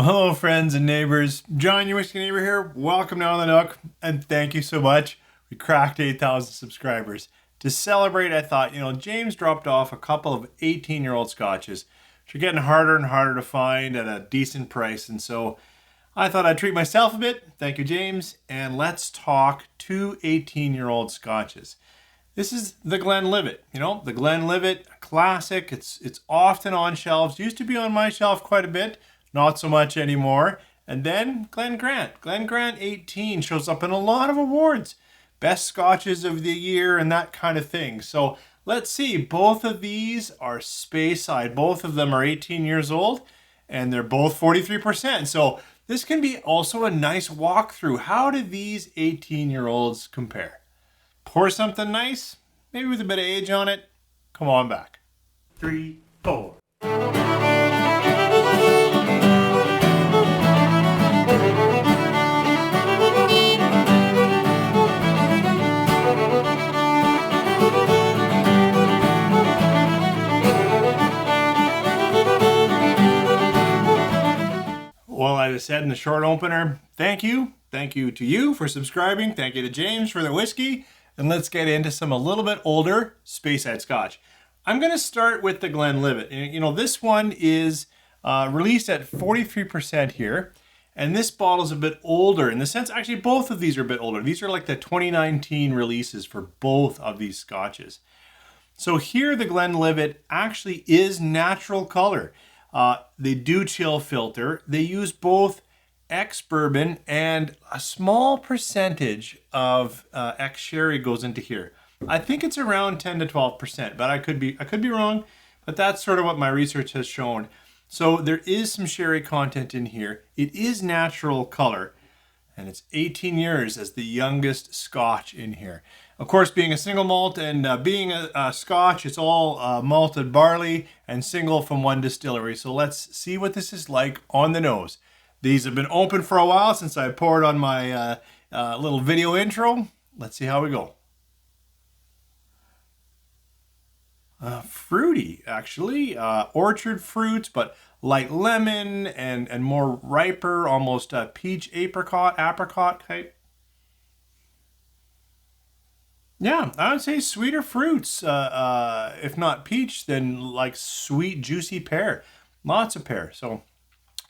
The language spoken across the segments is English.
Well, hello, friends and neighbors. John, your Whisky neighbor here. Welcome down the Nook, and thank you so much. We cracked 8,000 subscribers. To celebrate, I thought, James dropped off a couple of 18-year-old scotches, which are getting harder and harder to find at a decent price, and so I thought I'd treat myself a bit. Thank you, James, and let's talk two 18-year-old scotches. This is the Glenlivet, the Glenlivet classic. It's often on shelves. Used to be on my shelf quite a bit. Not so much anymore. And then GlenGrant. GlenGrant 18 shows up in a lot of awards. Best scotches of the year and that kind of thing. So let's see. Both of these are Speyside. Both of them are 18 years old. And they're both 43%. So this can be also a nice walkthrough. How do these 18-year-olds compare? Pour something nice, maybe with a bit of age on it. Come on back. 3, 4. Well, as I said in the short opener, thank you. Thank you to you for subscribing. Thank you to James for the whiskey. And let's get into some a little bit older Speyside Scotch. I'm going to start with the Glenlivet. This one is released at 43% here. And this bottle is a bit older in the sense, actually both of these are a bit older. These are like the 2019 releases for both of these scotches. So here the Glenlivet actually is natural color. They do chill filter. They use both ex-bourbon and a small percentage of ex-sherry goes into here. I think it's around 10 to 12%, but I could be wrong, but that's sort of what my research has shown. So there is some sherry content in here. It is natural color, and it's 18 years as the youngest Scotch in here. Of course, being a single malt and being a Scotch, it's all malted barley and single from one distillery. So let's see what this is like on the nose. These have been open for a while since I poured on my little video intro. Let's see how we go. Fruity, actually. Orchard fruits, but light lemon and more riper, almost peach apricot type. Yeah, I would say sweeter fruits. If not peach, then like sweet, juicy pear. Lots of pear, so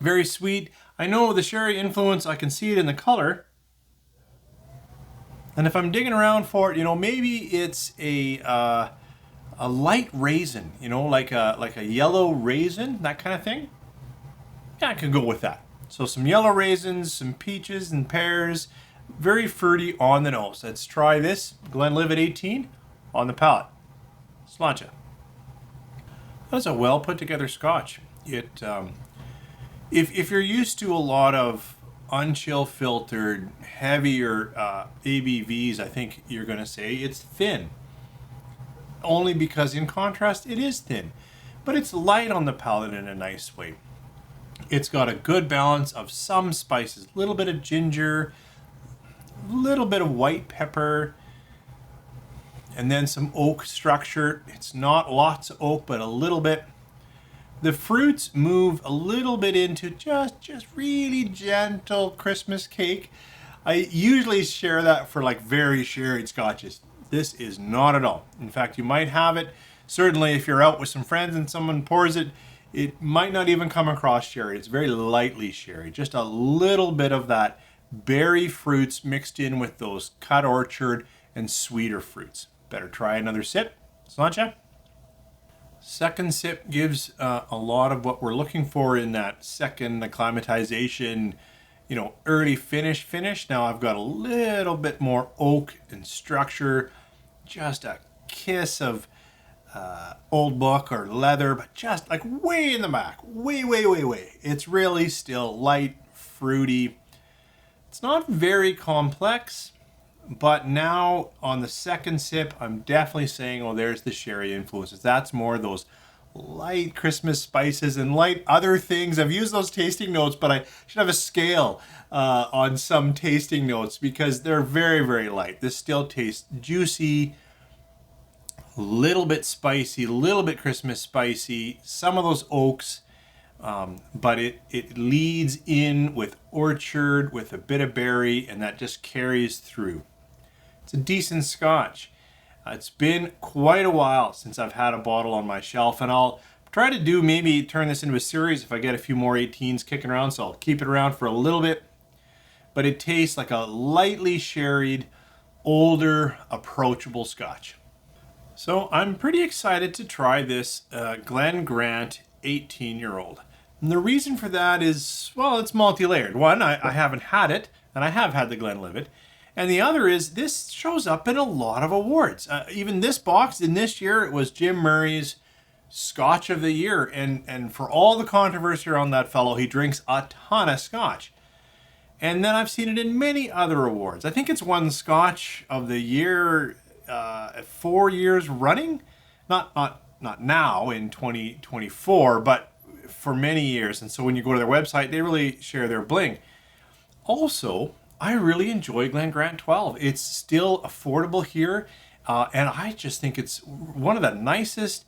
very sweet. I know the sherry influence, I can see it in the color. And if I'm digging around for it, maybe it's a light raisin, like a yellow raisin, that kind of thing. Yeah, I could go with that. So some yellow raisins, some peaches and pears. Very fruity on the nose. Let's try this Glenlivet 18 on the palate. Sláinte. That's a well put together Scotch. It, if you're used to a lot of unchill filtered, heavier ABVs, I think you're going to say it's thin. Only because in contrast it is thin, but it's light on the palate in a nice way. It's got a good balance of some spices, a little bit of ginger, little bit of white pepper, and then some oak structure. It's not lots of oak, but a little bit. The fruits move a little bit into just really gentle Christmas cake. I usually share that for like very sherried scotches. This is not at all. In fact, you might have it. Certainly if you're out with some friends and someone pours it, it might not even come across sherry. It's very lightly sherry. Just a little bit of that berry fruits mixed in with those cut orchard and sweeter fruits. Better try another sip. Sláinte. Second sip gives a lot of what we're looking for in that second acclimatization, early finish. Now I've got a little bit more oak and structure, just a kiss of old book or leather, but just like way in the back, way. It's really still light, fruity. It's not very complex, but now on the second sip, I'm definitely saying, oh, there's the sherry influences. That's more those light Christmas spices and light other things. I've used those tasting notes, but I should have a scale on some tasting notes because they're very light. This still tastes juicy, little bit spicy, little bit Christmas spicy. Some of those oaks, but it leads in with orchard, with a bit of berry, and that just carries through. It's a decent Scotch. It's been quite a while since I've had a bottle on my shelf, and I'll try to maybe turn this into a series if I get a few more 18s kicking around, so I'll keep it around for a little bit. But it tastes like a lightly sherried, older, approachable Scotch. So I'm pretty excited to try this GlenGrant 18-year-old. And the reason for that is, well, it's multi-layered. One, I haven't had it, and I have had the Glenlivet. And the other is this shows up in a lot of awards. Even this box, in this year, it was Jim Murray's Scotch of the Year. And for all the controversy around that fellow, he drinks a ton of Scotch. And then I've seen it in many other awards. I think it's won Scotch of the Year 4 years running. Not now in 2024, but for many years. And so when you go to their website, they really share their bling. Also, I really enjoy GlenGrant 12. It's still affordable here. And I just think it's one of the nicest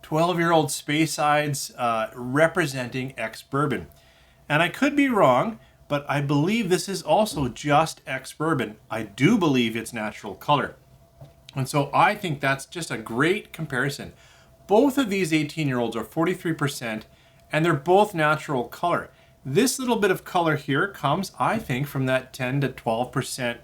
12-year-old Speysides representing ex-bourbon. And I could be wrong, but I believe this is also just ex-bourbon. I do believe it's natural color. And so I think that's just a great comparison. Both of these 18-year-olds are 43%, and they're both natural color. This little bit of color here comes, I think, from that 10 to 12%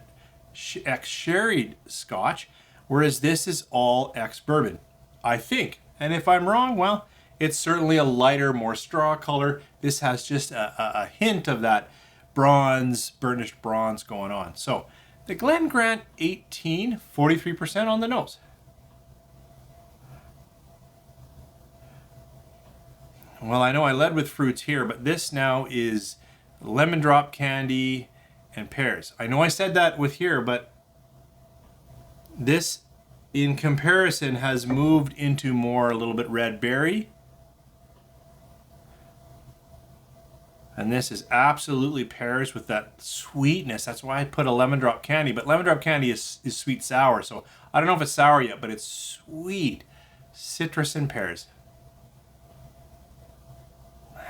ex-sherried Scotch, whereas this is all ex-bourbon, I think. And if I'm wrong, well, it's certainly a lighter, more straw color. This has just a hint of that bronze, burnished bronze going on. So the GlenGrant 18, 43% on the nose. Well, I know I led with fruits here, but this now is lemon drop candy and pears. I know I said that with here, but this in comparison has moved into more a little bit red berry. And this is absolutely pears with that sweetness. That's why I put a lemon drop candy. But lemon drop candy is sweet sour. So I don't know if it's sour yet, but it's sweet. Citrus and pears.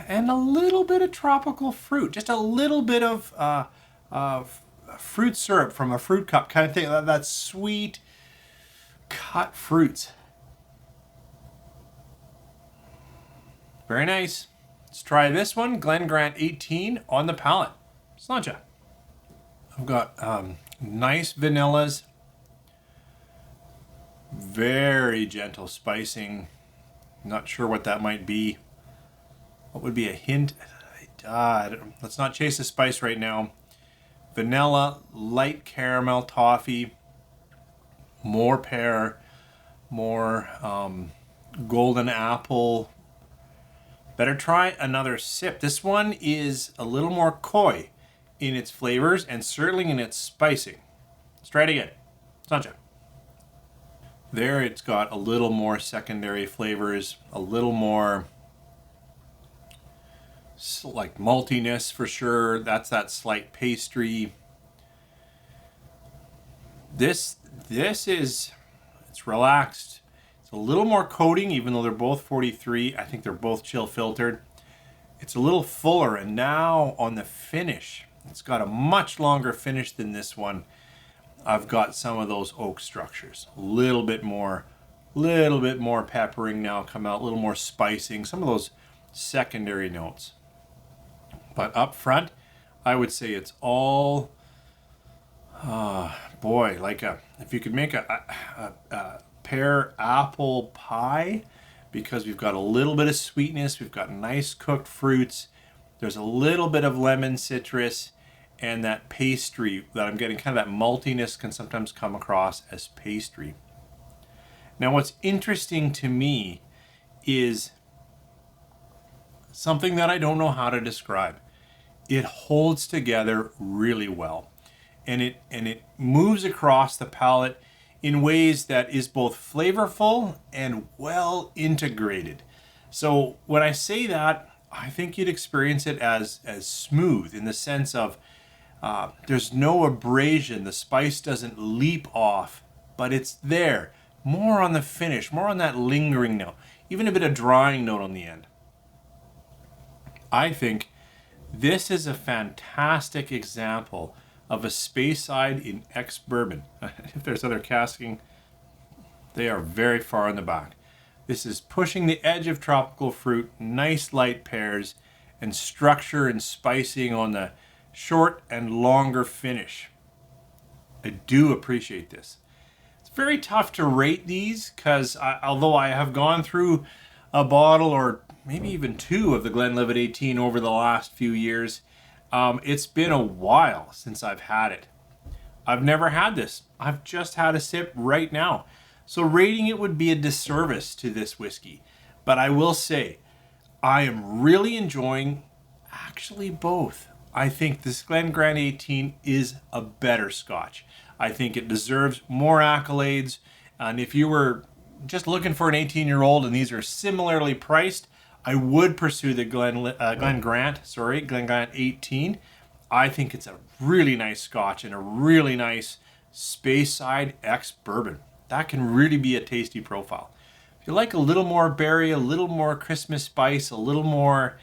And a little bit of tropical fruit. Just a little bit of fruit syrup from a fruit cup kind of thing. That sweet cut fruits. Very nice. Let's try this one, GlenGrant 18 on the palate. Sláinte. I've got nice vanillas, very gentle spicing. Not sure what that might be. What would be a hint? Let's not chase the spice right now. Vanilla, light caramel, toffee, more pear, more golden apple. Better try another sip. This one is a little more coy in its flavors and certainly in its spicing. Let's try it again. Sláinte. There it's got a little more secondary flavors, a little more like maltiness for sure. That's that slight pastry. This is, it's relaxed. It's a little more coating, even though they're both 43. I think they're both chill filtered. It's a little fuller, and now on the finish, it's got a much longer finish than this one. I've got some of those oak structures. A little bit more peppering now come out, a little more spicing, some of those secondary notes. But up front, I would say it's all, boy, like if you could make a pear apple pie, because we've got a little bit of sweetness, we've got nice cooked fruits, there's a little bit of lemon citrus, and that pastry that I'm getting, kind of that maltiness can sometimes come across as pastry. Now what's interesting to me is something that I don't know how to describe. It holds together really well, and it moves across the palate in ways that is both flavorful and well integrated. So when I say that, I think you'd experience it as smooth, in the sense of there's no abrasion, the spice doesn't leap off, but it's there. More on the finish, more on that lingering note, even a bit of drying note on the end. I think this is a fantastic example of a Speyside in ex-bourbon. If there's other casking, they are very far in the back. This is pushing the edge of tropical fruit, nice light pears, and structure and spicing on the short and longer finish. I do appreciate this. It's very tough to rate these because although I have gone through a bottle or maybe even two of the Glenlivet 18 over the last few years, it's been a while since I've had it. I've never had this. I've just had a sip right now. So rating it would be a disservice to this whiskey. But I will say, I am really enjoying actually both. I think this GlenGrant 18 is a better Scotch. I think it deserves more accolades. And if you were just looking for an 18-year-old and these are similarly priced, I would pursue the GlenGrant 18. I think it's a really nice Scotch and a really nice Speyside ex-bourbon. That can really be a tasty profile. If you like a little more berry, a little more Christmas spice, a little more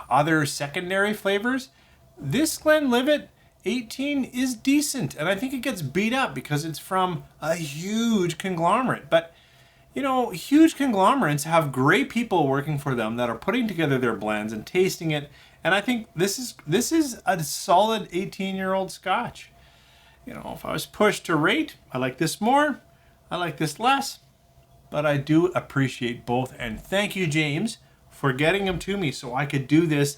other secondary flavors, this Glenlivet 18 is decent. And I think it gets beat up because it's from a huge conglomerate. But, you know, huge conglomerates have great people working for them that are putting together their blends and tasting it. And I think this is a solid 18-year-old Scotch. You know, if I was pushed to rate, I like this more, I like this less, but I do appreciate both. And thank you, James, for getting them to me so I could do this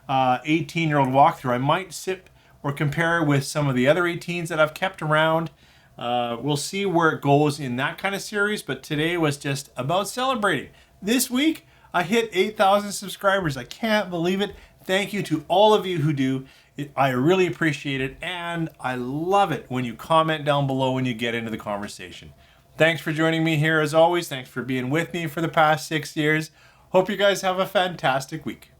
18-year-old walkthrough. I might sip or compare with some of the other 18s that I've kept around. We'll see where it goes in that kind of series, but today was just about celebrating. This week, I hit 8,000 subscribers. I can't believe it. Thank you to all of you who do. I really appreciate it, and I love it when you comment down below when you get into the conversation. Thanks for joining me here as always. Thanks for being with me for the past 6 years. Hope you guys have a fantastic week.